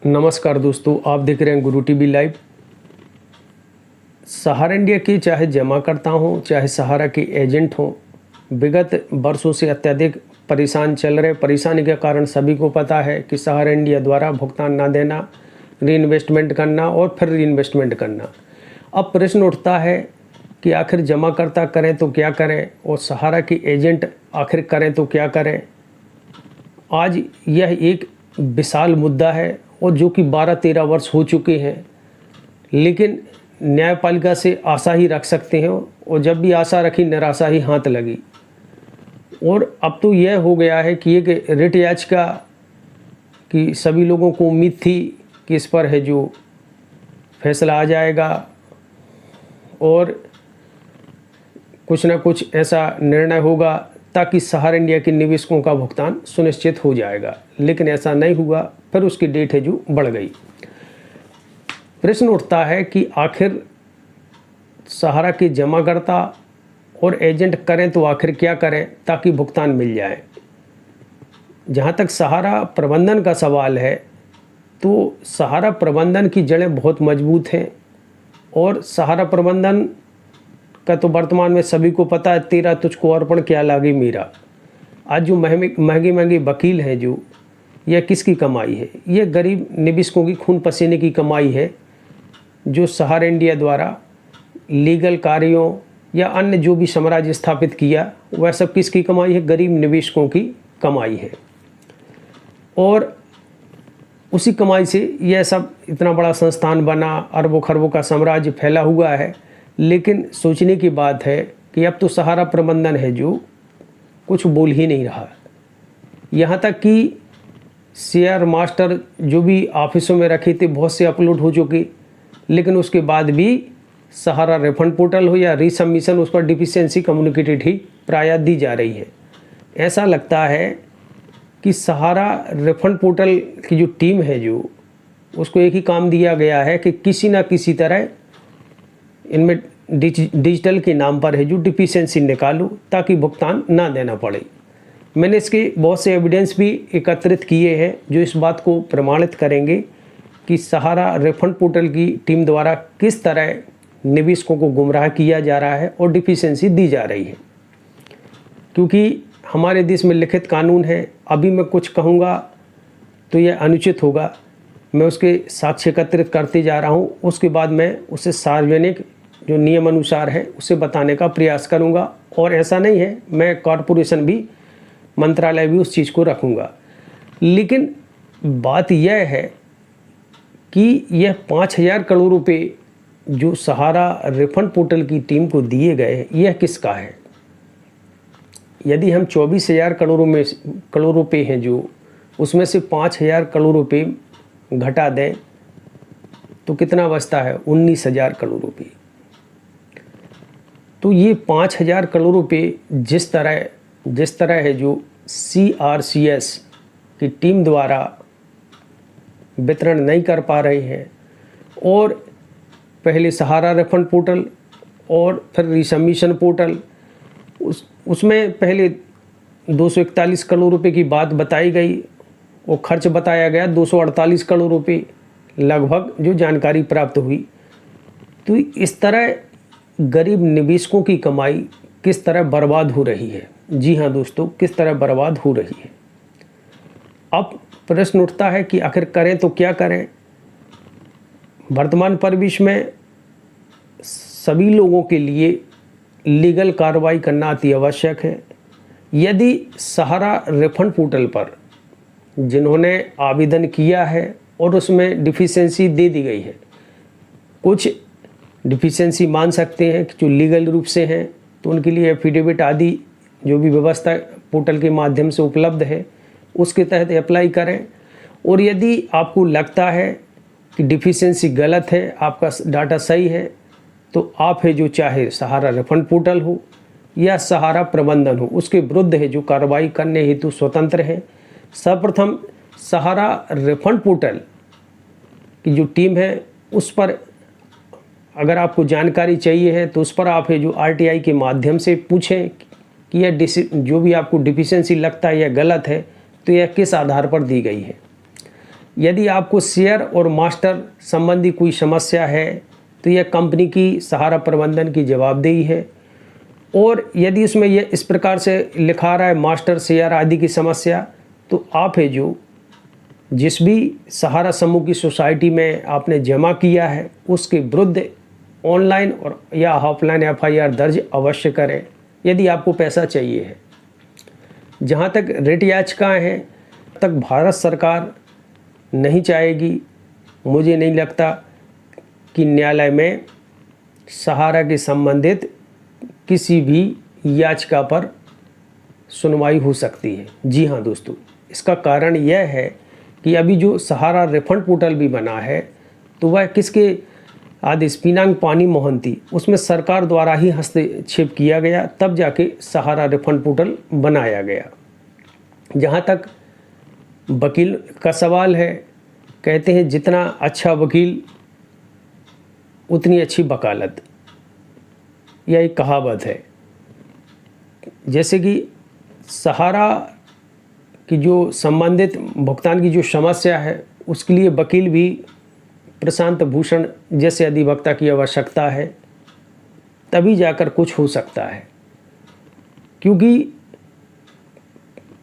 नमस्कार दोस्तों, आप देख रहे हैं गुरु टीवी लाइव। सहारा इंडिया के चाहे जमाकर्ता हों चाहे सहारा के एजेंट हों, विगत वर्षों से अत्यधिक परेशान चल रहे। परेशानी के कारण सभी को पता है कि सहारा इंडिया द्वारा भुगतान ना देना, रीइन्वेस्टमेंट करना और फिर रीइन्वेस्टमेंट करना। अब प्रश्न उठता है कि आखिर जमाकर्ता करें तो क्या करें और सहारा के एजेंट आखिर करें तो क्या करें। आज यह एक विशाल मुद्दा है और जो कि 12-13 वर्ष हो चुके हैं, लेकिन न्यायपालिका से आशा ही रख सकते हैं और जब भी आशा रखी निराशा ही हाथ लगी। और अब तो यह हो गया है कि एक रिट याचिका कि सभी लोगों को उम्मीद थी कि इस पर है जो फैसला आ जाएगा और कुछ ना कुछ ऐसा निर्णय होगा ताकि सहारा इंडिया के निवेशकों का भुगतान सुनिश्चित हो जाएगा, लेकिन ऐसा नहीं हुआ। फिर उसकी डेट है जो बढ़ गई। प्रश्न उठता है कि आखिर सहारा के जमाकर्ता और एजेंट करें तो आखिर क्या करें ताकि भुगतान मिल जाए। जहाँ तक सहारा प्रबंधन का सवाल है तो सहारा प्रबंधन की जड़ें बहुत मजबूत हैं और सहारा प्रबंधन का तो वर्तमान में सभी को पता है, तेरा तुझको अर्पण क्या लागे मीरा। आज जो महंगे वकील हैं, जो यह किसकी कमाई है? यह गरीब निवेशकों की खून पसीने की कमाई है, जो सहारा इंडिया द्वारा लीगल कार्यों या अन्य जो भी साम्राज्य स्थापित किया, वह सब किसकी कमाई है? गरीब निवेशकों की कमाई है। और उसी कमाई से यह सब इतना बड़ा संस्थान बना, अरबों खरबों का साम्राज्य फैला हुआ है। लेकिन सोचने की बात है कि अब तो सहारा प्रबंधन है जो कुछ बोल ही नहीं रहा। यहाँ तक कि शेयर मास्टर जो भी ऑफिसों में रखे थे, बहुत से अपलोड हो चुके, लेकिन उसके बाद भी सहारा रिफंड पोर्टल हो या रीसबमिशन, उस पर डिफिशियंसी कम्युनिकेटेड ही प्रायः दी जा रही है। ऐसा लगता है कि सहारा रिफंड पोर्टल की जो टीम है, जो उसको एक ही काम दिया गया है कि किसी ना किसी तरह इनमें डिजिटल के नाम पर है जो डिफिशियंसी निकालो ताकि भुगतान ना देना पड़े। मैंने इसके बहुत से एविडेंस भी एकत्रित किए हैं जो इस बात को प्रमाणित करेंगे कि सहारा रिफंड पोर्टल की टीम द्वारा किस तरह निवेशकों को गुमराह किया जा रहा है और डिफिशियंसी दी जा रही है। क्योंकि हमारे देश में लिखित कानून है, अभी मैं कुछ कहूँगा तो यह अनुचित होगा। मैं उसके साक्ष्य एकत्रित करते जा रहा हूँ, उसके बाद मैं उसे सार्वजनिक जो नियम अनुसार है उसे बताने का प्रयास करूँगा। और ऐसा नहीं है, मैं कॉरपोरेशन भी, मंत्रालय भी उस चीज़ को रखूँगा। लेकिन बात यह है कि यह 5,000 करोड़ रुपए जो सहारा रिफंड पोर्टल की टीम को दिए गए, यह किसका है? यदि हम 24,000 करोड़ रुपए हैं जो, उसमें से 5,000 करोड़ रुपए घटा दें तो कितना बचता है? 19,000 करोड़ रुपए। तो ये 5,000 करोड़ रुपए जिस तरह है जो CRCS की टीम द्वारा वितरण नहीं कर पा रहे हैं, और पहले सहारा रिफंड पोर्टल और फिर रीसबमिशन पोर्टल, उसमें पहले 241 करोड़ रुपए की बात बताई गई, वो खर्च बताया गया 248 करोड़ रुपए लगभग जो जानकारी प्राप्त हुई। तो इस तरह गरीब निवेशकों की कमाई किस तरह बर्बाद हो रही है। जी हाँ दोस्तों, किस तरह बर्बाद हो रही है। अब प्रश्न उठता है कि आखिर करें तो क्या करें। वर्तमान परिवेश में सभी लोगों के लिए लीगल कार्रवाई करना अति आवश्यक है। यदि सहारा रिफंड पोर्टल पर जिन्होंने आवेदन किया है और उसमें डिफिशियंसी दे दी गई है, कुछ डिफिशियंसी मान सकते हैं कि जो लीगल रूप से हैं, तो उनके लिए एफिडेविट आदि जो भी व्यवस्था पोर्टल के माध्यम से उपलब्ध है उसके तहत अप्लाई करें। और यदि आपको लगता है कि डिफिशियंसी गलत है, आपका डाटा सही है, तो आप है जो चाहे सहारा रिफंड पोर्टल हो या सहारा प्रबंधन हो, उसके विरुद्ध है जो कार्रवाई करने हेतु स्वतंत्र है। सर्वप्रथम सहारा रिफंड पोर्टल की जो टीम है, उस पर अगर आपको जानकारी चाहिए है तो उस पर आप है जो RTI के माध्यम से पूछें कि यह जो भी आपको डिफिशियंसी लगता है यह गलत है, तो यह किस आधार पर दी गई है। यदि आपको शेयर और मास्टर संबंधी कोई समस्या है तो यह कंपनी की सहारा प्रबंधन की जवाबदेही है। और यदि इसमें यह इस प्रकार से लिखा रहा है मास्टर शेयर आदि की समस्या, तो आप है जो जिस भी सहारा समूह की सोसाइटी में आपने जमा किया है उसके विरुद्ध ऑनलाइन और या ऑफलाइन FIR दर्ज अवश्य करें यदि आपको पैसा चाहिए है। जहाँ तक रिट याचिकाएँ हैं, तक भारत सरकार नहीं चाहेगी, मुझे नहीं लगता कि न्यायालय में सहारा के संबंधित किसी भी याचिका पर सुनवाई हो सकती है। जी हाँ दोस्तों, इसका कारण यह है कि अभी जो सहारा रिफंड पोर्टल भी बना है तो वह किसके आदेश, पिनांग पानी मोहंती, उसमें सरकार द्वारा ही हस्तक्षेप किया गया, तब जाके सहारा रिफंड पोर्टल बनाया गया। जहाँ तक वकील का सवाल है, कहते हैं जितना अच्छा वकील उतनी अच्छी वकालत, यह एक कहावत है। जैसे कि सहारा की जो संबंधित भुगतान की जो समस्या है उसके लिए वकील भी प्रशांत भूषण जैसे अधिवक्ता की आवश्यकता है, तभी जाकर कुछ हो सकता है। क्योंकि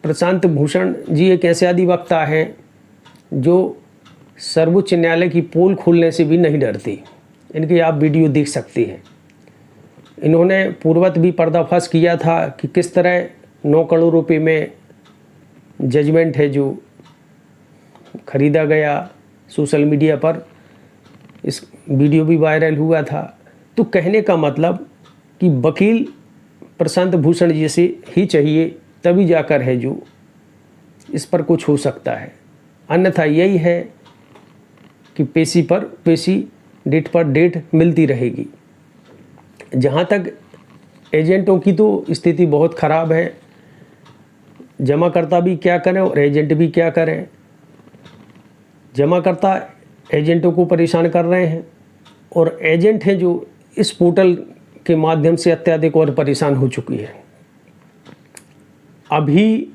प्रशांत भूषण जी एक ऐसे अधिवक्ता हैं जो सर्वोच्च न्यायालय की पोल खोलने से भी नहीं डरती। इनकी आप वीडियो देख सकते हैं। इन्होंने पूर्वत भी पर्दाफाश किया था कि किस तरह 9 करोड़ रुपए में जजमेंट है जो खरीदा गया, सोशल मीडिया पर इस वीडियो भी वायरल हुआ था। तो कहने का मतलब कि वकील प्रशांत भूषण जैसे ही चाहिए, तभी जाकर है जो इस पर कुछ हो सकता है। अन्यथा यही है कि पेशी पर पेशी, डेट पर डेट मिलती रहेगी। जहाँ तक एजेंटों की तो स्थिति बहुत ख़राब है। जमाकर्ता भी क्या करें और एजेंट भी क्या करें। जमाकर्ता एजेंटों को परेशान कर रहे हैं और एजेंट हैं जो इस पोर्टल के माध्यम से अत्यधिक और परेशान हो चुकी है। अभी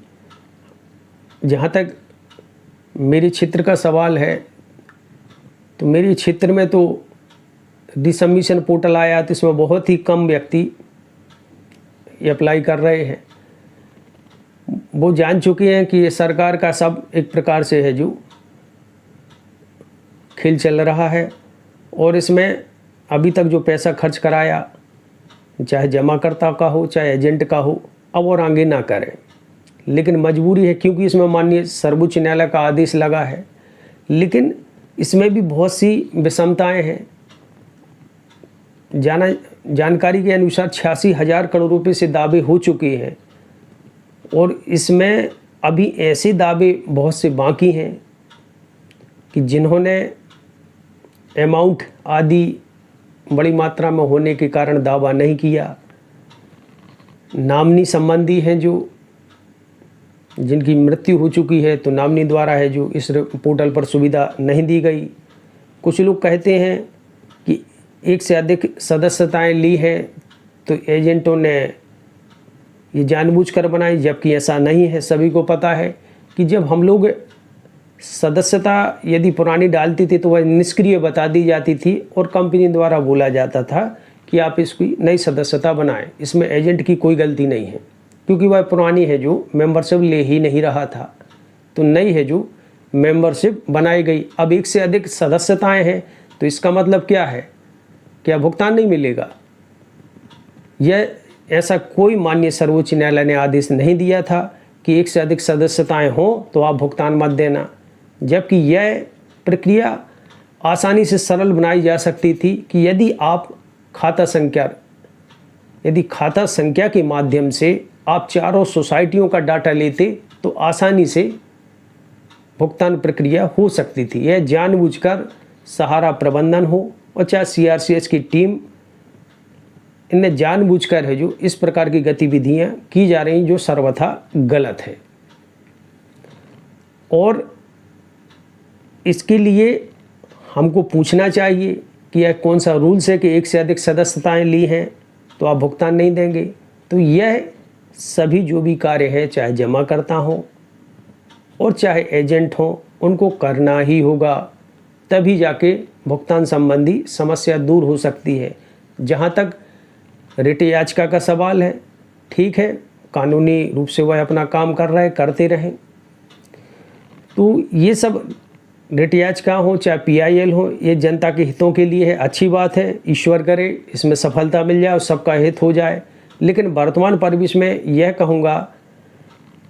जहाँ तक मेरे क्षेत्र का सवाल है, तो मेरे क्षेत्र में तो डिसबमिशन पोर्टल आया तो इसमें बहुत ही कम व्यक्ति अप्लाई कर रहे हैं। वो जान चुके हैं कि ये सरकार का सब एक प्रकार से है जो खेल चल रहा है, और इसमें अभी तक जो पैसा खर्च कराया, चाहे जमाकर्ता का हो चाहे एजेंट का हो, अब और आगे ना करें। लेकिन मजबूरी है, क्योंकि इसमें माननीय सर्वोच्च न्यायालय का आदेश लगा है। लेकिन इसमें भी बहुत सी विषमताएं हैं। जानकारी के अनुसार 86,000 करोड़ रुपए से दावे हो चुके हैं, और इसमें अभी ऐसे दावे बहुत से बाकी हैं कि जिन्होंने अमाउंट आदि बड़ी मात्रा में होने के कारण दावा नहीं किया। नामनी संबंधी हैं जो जिनकी मृत्यु हो चुकी है, तो नामनी द्वारा है जो इस पोर्टल पर सुविधा नहीं दी गई। कुछ लोग कहते हैं कि एक से अधिक सदस्यताएं ली हैं तो एजेंटों ने ये जानबूझकर बनाई, जबकि ऐसा नहीं है। सभी को पता है कि जब हम लोग सदस्यता यदि पुरानी डालती थी तो वह निष्क्रिय बता दी जाती थी, और कंपनी द्वारा बोला जाता था कि आप इसकी नई सदस्यता बनाएं। इसमें एजेंट की कोई गलती नहीं है, क्योंकि वह पुरानी है जो मेंबरशिप ले ही नहीं रहा था। तो नई है जो मेंबरशिप बनाई गई। अब एक से अधिक सदस्यताएं हैं, तो इसका मतलब क्या है? क्या भुगतान नहीं मिलेगा? यह ऐसा कोई माननीय सर्वोच्च न्यायालय ने आदेश नहीं दिया था कि एक से अधिक सदस्यताएं हों तो आप भुगतान मत देना, जबकि यह प्रक्रिया आसानी से सरल बनाई जा सकती थी कि यदि आप खाता संख्या के माध्यम से आप चारों सोसाइटियों का डाटा लेते तो आसानी से भुगतान प्रक्रिया हो सकती थी। यह जानबूझकर सहारा प्रबंधन हो और चाहे CRCS की टीम, इनने जानबूझकर है जो इस प्रकार की गतिविधियां की जा रही जो सर्वथा गलत है। और इसके लिए हमको पूछना चाहिए कि यह कौन सा रूल्स है कि एक से अधिक सदस्यताएं ली हैं तो आप भुगतान नहीं देंगे। तो यह सभी जो भी कार्य है, चाहे जमाकर्ता हो और चाहे एजेंट हो, उनको करना ही होगा, तभी जाके भुगतान संबंधी समस्या दूर हो सकती है। जहाँ तक रिट याचिका का सवाल है, ठीक है, कानूनी रूप से वह अपना काम कर रहे हैं, करते रहें। तो ये सब रिट याचिका हो चाहे PIL हो, ये जनता के हितों के लिए है, अच्छी बात है। ईश्वर करे इसमें सफलता मिल जाए और सबका हित हो जाए। लेकिन वर्तमान परिवेश में यह कहूँगा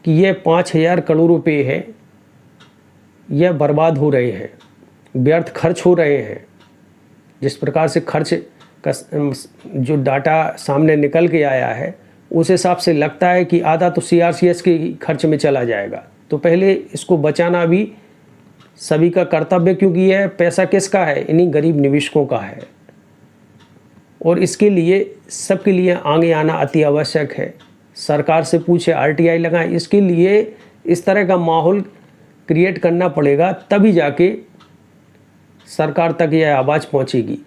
कि यह 5,000 करोड़ रुपये है, यह बर्बाद हो रहे हैं, व्यर्थ खर्च हो रहे हैं। जिस प्रकार से खर्च का जो डाटा सामने निकल के आया है, उस हिसाब से लगता है कि आधा तो CRCS के खर्च में चला जाएगा। तो पहले इसको बचाना भी सभी का कर्तव्य, क्योंकि यह पैसा किसका है? इन्हीं गरीब निवेशकों का है। और इसके लिए सबके लिए आगे आना अति आवश्यक है। सरकार से पूछे, RTI लगाएं, इसके लिए इस तरह का माहौल क्रिएट करना पड़ेगा, तभी जाके सरकार तक यह आवाज़ पहुंचेगी।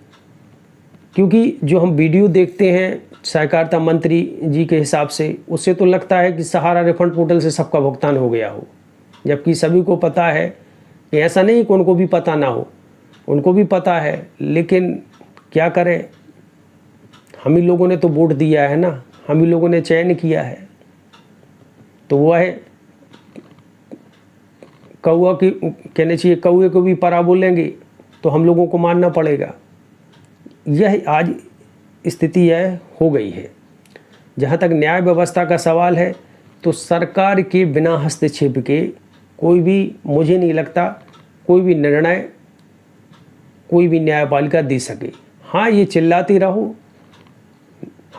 क्योंकि जो हम वीडियो देखते हैं सहकारिता मंत्री जी के हिसाब से, उससे तो लगता है कि सहारा रिफंड पोर्टल से सबका भुगतान हो गया हो, जबकि सभी को पता है कि ऐसा नहीं कि उनको भी पता ना हो, उनको भी पता है। लेकिन क्या करें, हम ही लोगों ने तो वोट दिया है ना, हम ही लोगों ने चयन किया है। तो वह कौआ की कहने चाहिए, कौए को भी परा बोलेंगे तो हम लोगों को मानना पड़ेगा। यह आज स्थिति यह हो गई है। जहाँ तक न्याय व्यवस्था का सवाल है, तो सरकार के बिना हस्तक्षेप के कोई भी, मुझे नहीं लगता कोई भी निर्णय कोई भी न्यायपालिका दे सके। हाँ, ये चिल्लाती रहो,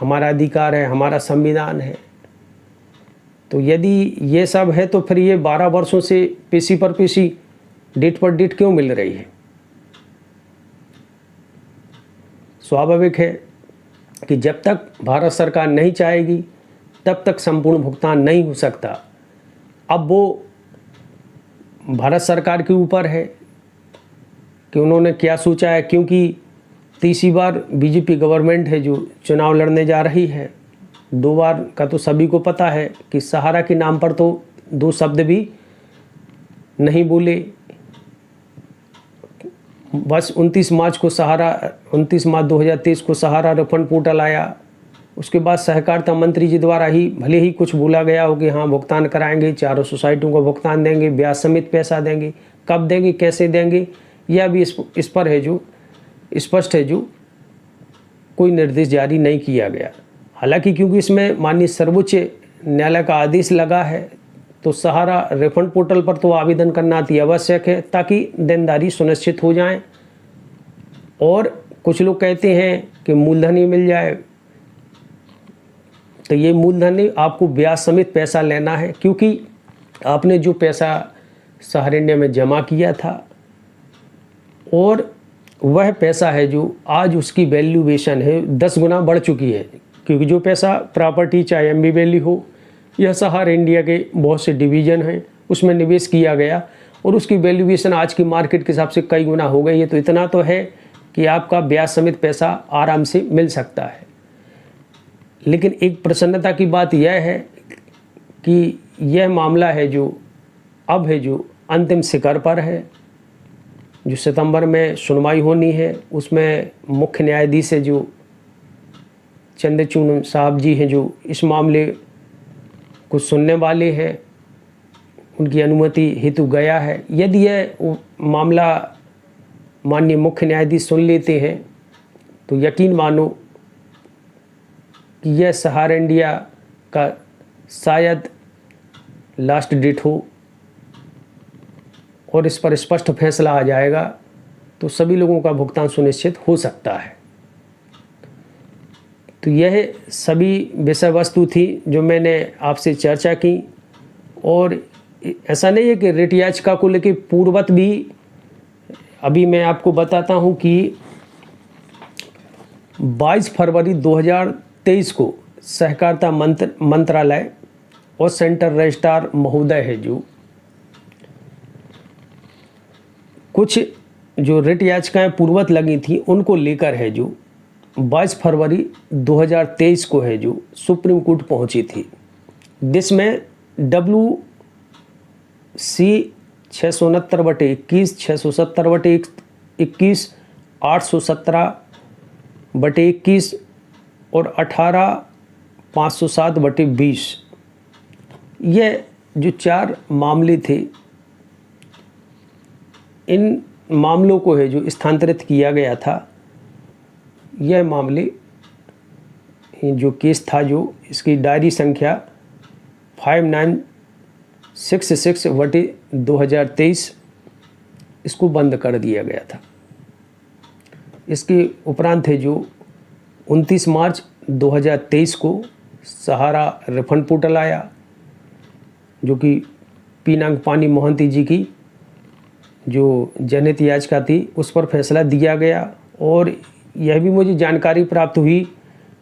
हमारा अधिकार है, हमारा संविधान है। तो यदि ये सब है तो फिर ये 12 वर्षों से पेशी पर पेशी, डेट पर डेट क्यों मिल रही है? स्वाभाविक है कि जब तक भारत सरकार नहीं चाहेगी तब तक संपूर्ण भुगतान नहीं हो सकता। अब वो भारत सरकार के ऊपर है कि उन्होंने क्या सोचा है, क्योंकि तीसरी बार BJP गवर्नमेंट है जो चुनाव लड़ने जा रही है। 2 बार का तो सभी को पता है कि सहारा के नाम पर तो 2 शब्द भी नहीं बोले। बस 29 मार्च 2023 को सहारा रिफंड पोर्टल आया। उसके बाद सहकारिता मंत्री जी द्वारा ही भले ही कुछ बोला गया हो कि हाँ भुगतान कराएंगे, चारों सोसाइटियों को भुगतान देंगे, ब्याज समेत पैसा देंगे, कब देंगे, कैसे देंगे, यह भी इस पर है जो स्पष्ट है, जो कोई निर्देश जारी नहीं किया गया। हालांकि क्योंकि इसमें माननीय सर्वोच्च न्यायालय का आदेश लगा है, तो सहारा रिफंड पोर्टल पर तो आवेदन करना अति आवश्यक है, ताकि देनदारी सुनिश्चित हो जाए। और कुछ लोग कहते हैं कि मूलधन ही मिल जाए, तो ये मूलधन नहीं, आपको ब्याज समेत पैसा लेना है, क्योंकि आपने जो पैसा सहारा इंडिया में जमा किया था और वह पैसा है जो आज उसकी वैल्यूएशन है 10 गुना बढ़ चुकी है। क्योंकि जो पैसा प्रॉपर्टी चाहे MB वैल्यू हो, यह सहारा इंडिया के बहुत से डिवीज़न हैं, उसमें निवेश किया गया और उसकी वैल्यूएशन आज की मार्केट के हिसाब से कई गुना हो गई है। तो इतना तो है कि आपका ब्याज समेत पैसा आराम से मिल सकता है। लेकिन एक प्रसन्नता की बात यह है कि यह मामला है जो अब है जो अंतिम शिखर पर है। जो सितंबर में सुनवाई होनी है, उसमें मुख्य न्यायाधीश है जो चंद्रचूड़ साहब जी हैं, जो इस मामले को सुनने वाले हैं, उनकी अनुमति हेतु गया है। यदि यह मामला माननीय मुख्य न्यायाधीश सुन लेते हैं, तो यकीन मानो कि यह सहारा इंडिया का शायद लास्ट डेट हो और इस पर स्पष्ट फैसला आ जाएगा, तो सभी लोगों का भुगतान सुनिश्चित हो सकता है। तो यह सभी विषय वस्तु थी जो मैंने आपसे चर्चा की। और ऐसा नहीं है कि रिट याचिका को लेकर पूर्ववत भी अभी मैं आपको बताता हूं कि 22 फरवरी 2023 को सहकारिता मंत्रालय और सेंटर रजिस्ट्रार महोदय है जो कुछ जो रिट याचिकाएं पूर्ववत लगी थी उनको लेकर है जो 22 फरवरी 2023 को है जो सुप्रीम कोर्ट पहुंची थी, जिसमें WCIL 669/21, 670/21, 817/21 और 18,507/20। ये जो 4 मामले थे, इन मामलों को है जो स्थानांतरित किया गया था। यह मामले जो केस था, जो इसकी डायरी संख्या 5966/2023, इसको बंद कर दिया गया था। इसके उपरांत है जो 29 मार्च 2023 को सहारा रिफंड पोर्टल आया, जो कि पीनांग पानी मोहंती जी की जो जनहित याचिका थी उस पर फैसला दिया गया। और यह भी मुझे जानकारी प्राप्त हुई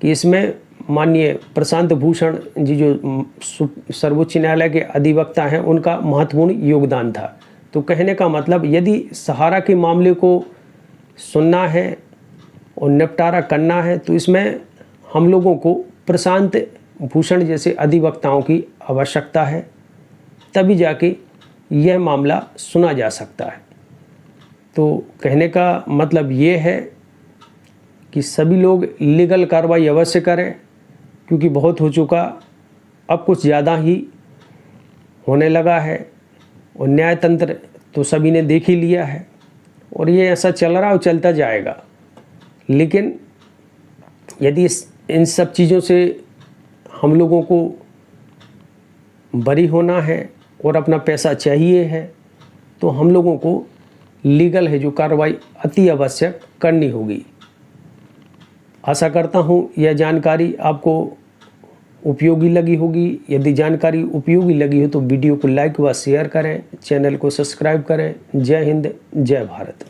कि इसमें माननीय प्रशांत भूषण जी जो सर्वोच्च न्यायालय के अधिवक्ता हैं, उनका महत्वपूर्ण योगदान था। तो कहने का मतलब, यदि सहारा के मामले को सुनना है और निपटारा करना है तो इसमें हम लोगों को प्रशांत भूषण जैसे अधिवक्ताओं की आवश्यकता है, तभी जाके यह मामला सुना जा सकता है। तो कहने का मतलब ये है कि सभी लोग लीगल कार्रवाई अवश्य करें, क्योंकि बहुत हो चुका, अब कुछ ज़्यादा ही होने लगा है। और न्यायतंत्र तो सभी ने देख ही लिया है और ये ऐसा चल रहा और चलता जाएगा। लेकिन यदि इन सब चीज़ों से हम लोगों को बरी होना है और अपना पैसा चाहिए है, तो हम लोगों को लीगल है जो कार्रवाई अति आवश्यक करनी होगी। आशा करता हूँ यह जानकारी आपको उपयोगी लगी होगी। यदि जानकारी उपयोगी लगी हो तो वीडियो को लाइक व शेयर करें, चैनल को सब्सक्राइब करें। जय हिंद, जय भारत।